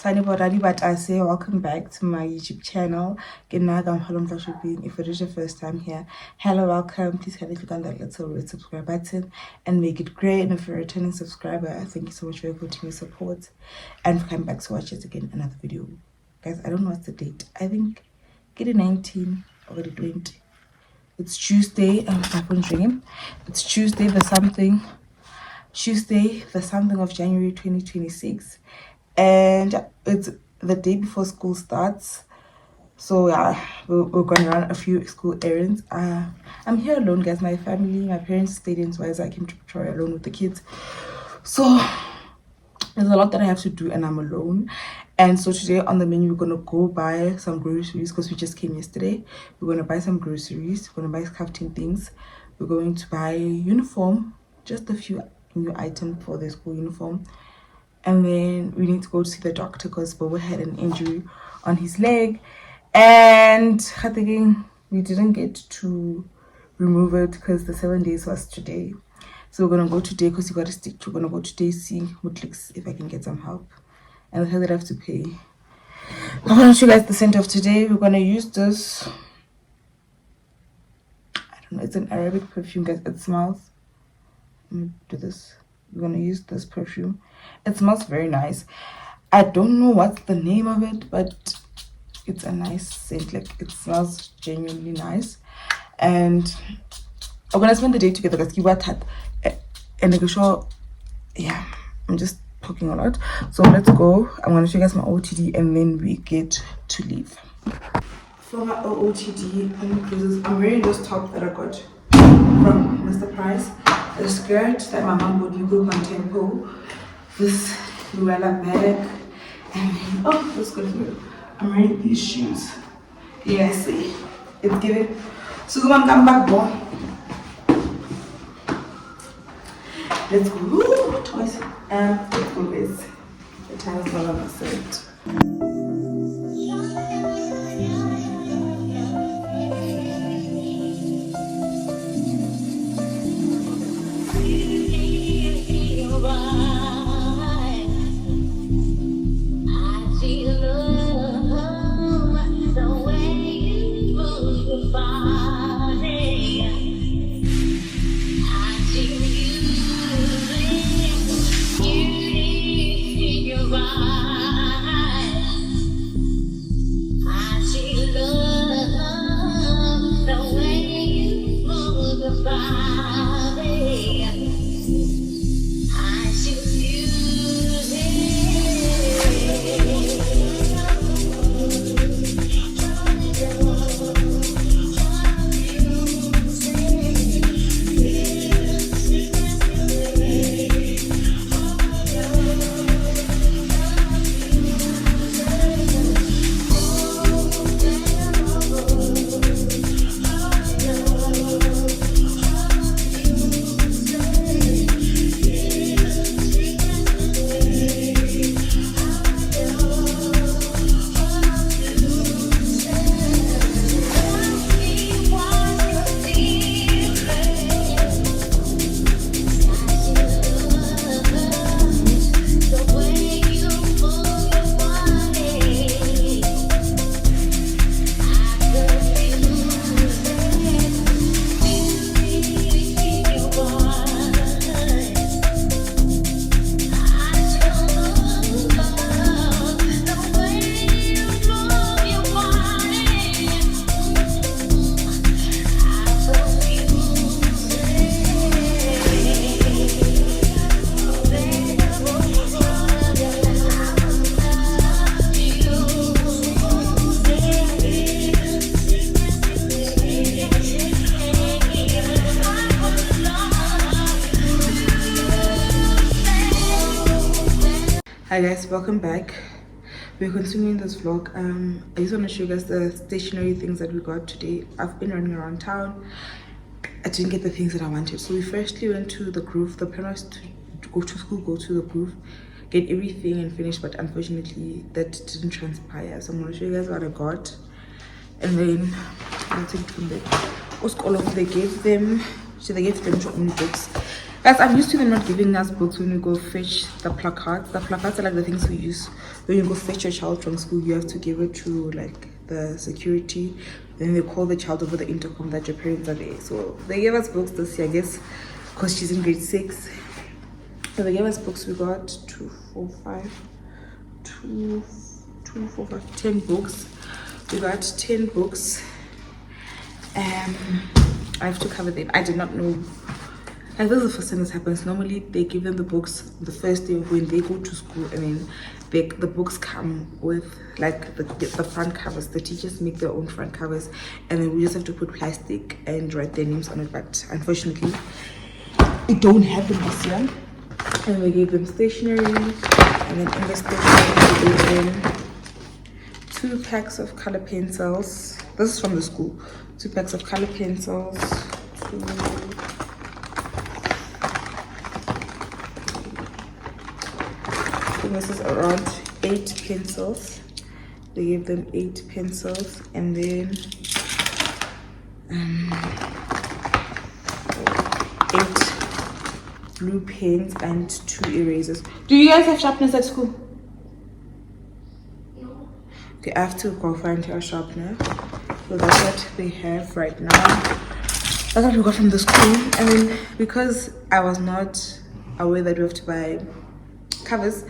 Welcome back to my YouTube channel. If it is your first time here, hello, welcome. Please kindly click on that little red subscribe button and make it great. And if you're a returning subscriber, thank you so much for your continued support and for coming back to watch it again, another video. Guys, I don't know what's the date. I think get it 19 or get it 20. It's Tuesday. My phone's ringing. It's Tuesday the something of January 2026, and it's the day before school starts. So yeah, we're going to run a few school errands. I'm here alone, guys. My parents stayed in, so I came to Pretoria alone with the kids. So there's a lot that I have to do, and I'm alone. And so today on the menu, we're gonna go buy some groceries because we just came yesterday. We're gonna buy some groceries. We're gonna buy crafting things. We're going to buy uniform, just a few new items for the school uniform. And then we need to go to see the doctor because Bobo had an injury on his leg. And again, we didn't get to remove it because the 7 days was today. So we're gonna go today because you got a stitch. We're gonna go today, see Mutlix if I can get some help. And the hell that I have to pay. I'm gonna show you guys the scent of today. We're gonna use this. I don't know, it's an Arabic perfume, guys. It smells. Let me do this. We're gonna use this perfume. It smells very nice. I don't know what's the name of it, but it's a nice scent. Like, it smells genuinely nice. And we're gonna spend the day together, guys. And yeah, I'm just talking a lot. So let's go. I'm gonna show you guys my OOTD and then we get to leave. For my OOTD, I'm wearing this top that I got from Mr. Price. A skirt that my mom bought Hugo on Tempo. This Luella bag. And then, this good for you. I'm wearing these shoes. Yeah, see. It's giving. So come back, boy. Let's go. Woo, toys. Let's go, guys. The time is not on the set. Hi guys, welcome back. We're continuing this vlog. I just want to show you guys the stationery things that we got today. I've been running around town. I didn't get the things that I wanted, so we firstly went to the Groove. The plan was to go to school, go to the Groove, get everything and finish, but unfortunately that didn't transpire. So I'm going to show you guys what I got, and then I'll take it from there. They gave them to own books. Guys, I'm used to them not giving us books when we go fetch the placards. The placards are like the things we use when you go fetch your child from school. You have to give it to like the security. Then they call the child over the intercom that your parents are there. So they gave us books this year, I guess, because she's in grade 6. So they gave us books. We got 2, 4, 5, 2, 4, 5, 10 books. We got 10 books. I have to cover them. I did not know. Like, this is the first time this happens. Normally they give them the books the first day when they go to school, and then the books come with like the front covers. The teachers make their own front covers, and then we just have to put plastic and write their names on it. But unfortunately it don't happen this year. And we gave them stationery, and then in the stationery we gave them 2 packs of color pencils. This is from the school. 2 packs of color pencils, 2, this is around 8 pencils. They gave them 8 pencils, and then 8 blue pens and 2 erasers. Do you guys have sharpeners at school? No. Okay, I have to go find a sharpener. So that's what they have right now. That's what we got from the school. And then because I was not aware that we have to buy covers,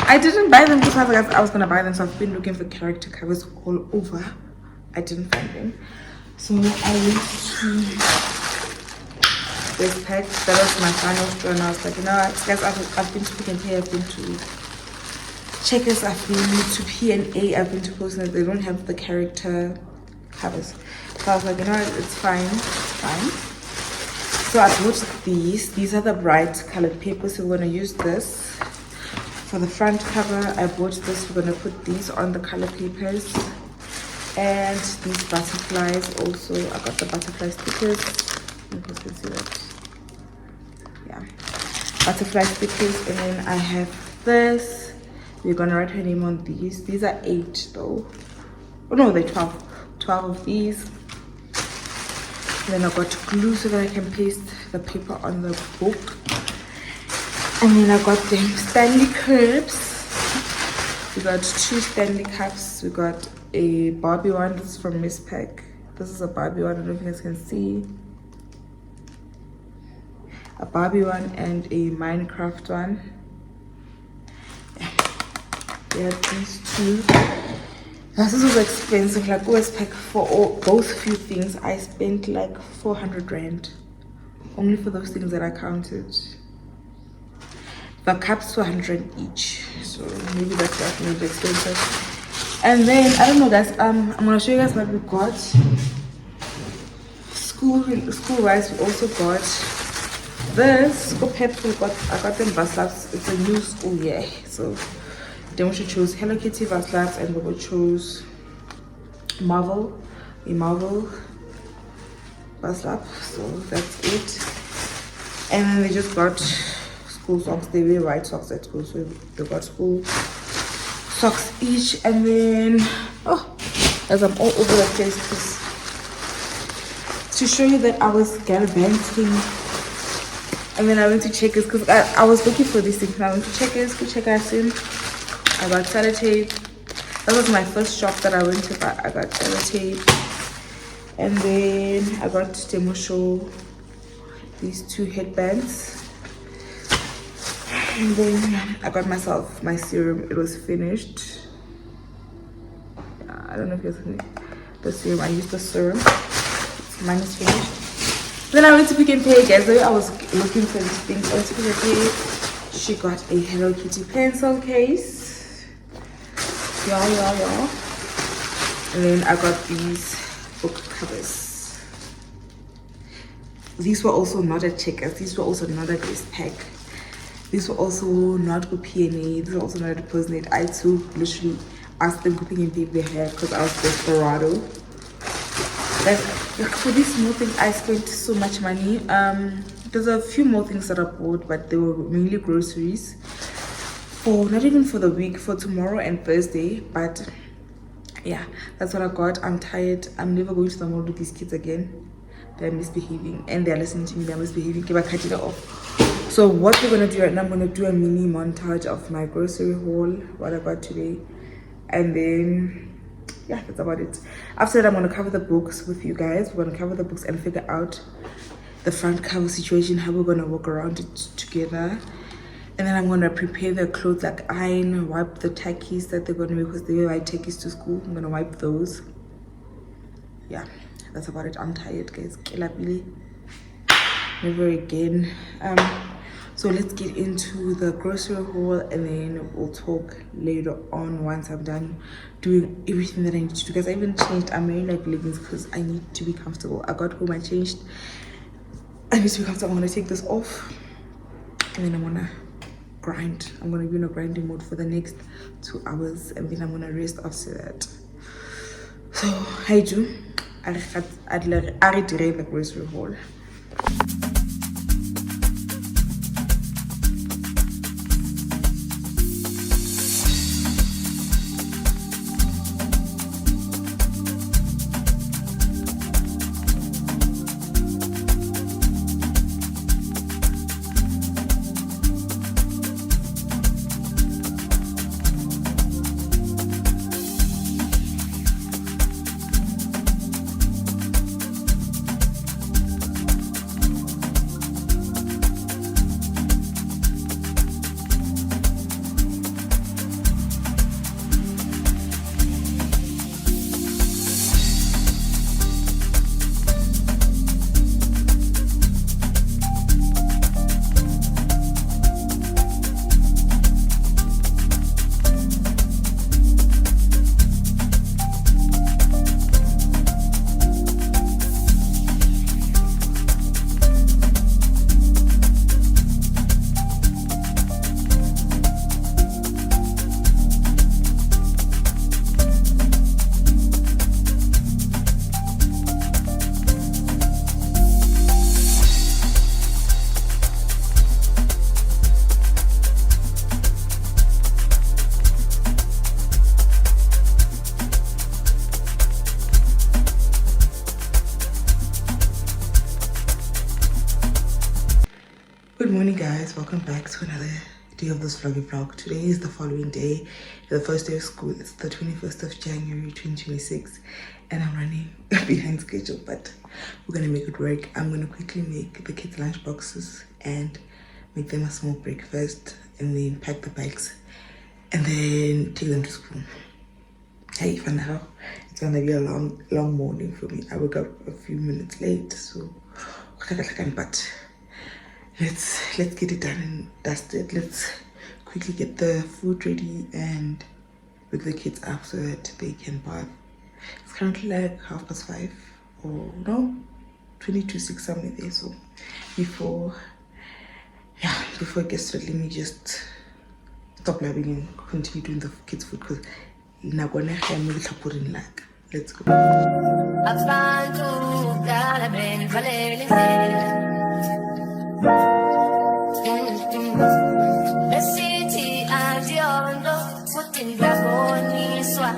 I didn't buy them because I was gonna buy them. So I've been looking for character covers all over. I didn't find them, so I went to this pack. That was my final store, and I was like, you know what, guys, I've been to Pick and Pay, I've been to Checkers, I've been to P&A, I've been to Postnet. They don't have the character covers, so I was like, you know what, it's fine. So I bought these. These are the bright colored papers, so we're gonna use this for the front cover. I bought this. We're gonna put these on the color papers, and these butterflies also. I got the butterfly stickers. You guys can see that. Yeah, butterfly stickers. And then I have this. We're gonna write her name on these. These are 8 though. Oh no, they're 12. 12 of these. And then I got glue so that I can paste the paper on the book. And then I got them Stanley cups. We got 2 Stanley cups. We got a Barbie one. This is from Miss Pack. This is a Barbie one. I don't know if you guys can see. A Barbie one and a Minecraft one. Yeah, these 2. This was expensive. Like, Miss Pack for both few things. I spent like 400 rand only for those things that I counted. The cups were 100 each, so maybe that's what made it expensive. And then I don't know, guys. I'm gonna show you guys what we got. School wise, we also got this school peps. I got them bus labs. It's a new school year, so then we should choose Hello Kitty bus labs, and we will choose a Marvel bus lab. So that's it. And then they just got school socks. They wear white socks at school, so they got school socks each. And then as I'm all over the place, because to show you that I was gallivanting, and then I went to Checkers because I was looking for these things. I went to Checkers, go check us in. I got sellotape. That was my first shop that I went to, but I got sellotape. And then I got demo show these 2 headbands. And then I got myself my serum. It was finished. I don't know if you guys can see the serum. I used the serum. Mine is finished. Then I went to Pick and Pay, guys. I was looking for these things. I went to Pick and Pay. She got a Hello Kitty pencil case. Yeah. And then I got these book covers. These were also not at Checkers. These were also not at this pack. These were also not with P&A. These were also not at Postnet. I too literally asked them to Pick and Pay their hair because I was desperado. Like for these small things, I spent so much money. There's a few more things that I bought, but they were mainly groceries. For not even for the week, for tomorrow and Thursday. But yeah, that's what I got. I'm tired. I'm never going to the mall with these kids again. They're misbehaving, and they're listening to me. They're misbehaving. Give a cut it off. So what we're gonna do right now, I'm gonna do a mini montage of my grocery haul, what I got today, and then yeah, that's about it. After that, I'm gonna cover the books with you guys. We're gonna cover the books and figure out the front cover situation, how we're gonna walk around it together. And then I'm gonna prepare the clothes, like iron, wipe the tackies that they're gonna make, because they wear white tackies to school. I'm gonna wipe those. Yeah, that's about it. I'm tired, guys. Never again. So let's get into the grocery haul, and then we'll talk later on once I'm done doing everything that I need to do. Because I even changed. I'm wearing like leggings because I need to be comfortable. I got home, I changed. I need to be comfortable. I'm gonna take this off, and then I'm gonna grind. I'm gonna be in a grinding mode for the next 2 hours, and then I'm gonna rest after that. So I do. I read the grocery haul. Good morning, guys. Welcome back to another day of this vloggy vlog. Today is the following day, the first day of school. It's the 21st of January 2026, and I'm running behind schedule, but we're gonna make it work. I'm gonna quickly make the kids lunch boxes and make them a small breakfast, and then pack the bags and then take them to school. Hey, for now it's gonna be a long morning for me. I woke up a few minutes late, so but let's get it done and dusted. Let's quickly get the food ready and wake the kids up so that they can bath. It's currently like 5:30, or no, 22:06, somewhere there. So before it gets to, let me just stop loving and continue doing the kids food, because let's go. The city and yonder, putting back on his swag.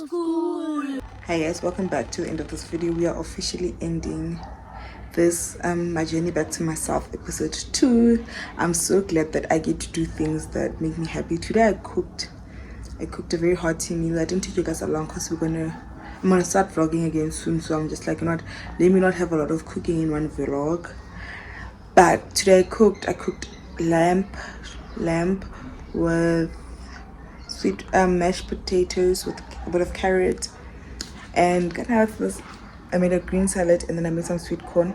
Hi guys, welcome back to the end of this video. We are officially ending this my journey back to myself, episode 2. I'm so glad that I get to do things that make me happy. Today I cooked a very hearty meal. I didn't take you guys along because I'm gonna start vlogging again soon, so I'm just like, let me not have a lot of cooking in one vlog. But today I cooked lamb with sweet mashed potatoes with a bit of carrot, and gonna have this. I made a green salad, and then I made some sweet corn.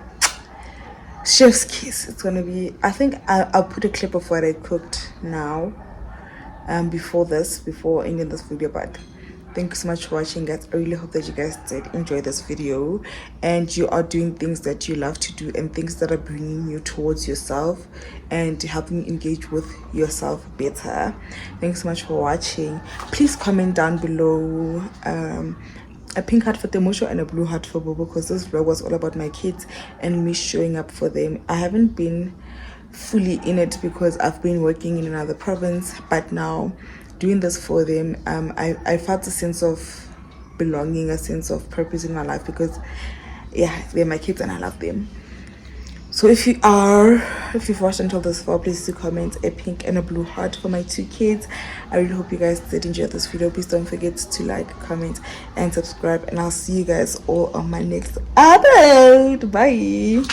Chef's kiss. It's gonna be, I think I'll put a clip of what I cooked now, before ending this video. But thank you so much for watching, guys. I really hope that you guys did enjoy this video and you are doing things that you love to do and things that are bringing you towards yourself and helping you engage with yourself better. Thanks so much for watching. Please comment down below a pink heart for Temosho and a blue heart for Bobo, because this vlog was all about my kids and me showing up for them. I haven't been fully in it because I've been working in another province, but now doing this for them, I felt a sense of belonging, a sense of purpose in my life, because yeah, they're my kids and I love them. So if you've watched until this far, please do comment a pink and a blue heart for my 2 kids. I really hope you guys did enjoy this video. Please don't forget to like, comment, and subscribe, and I'll see you guys all on my next upload. Bye.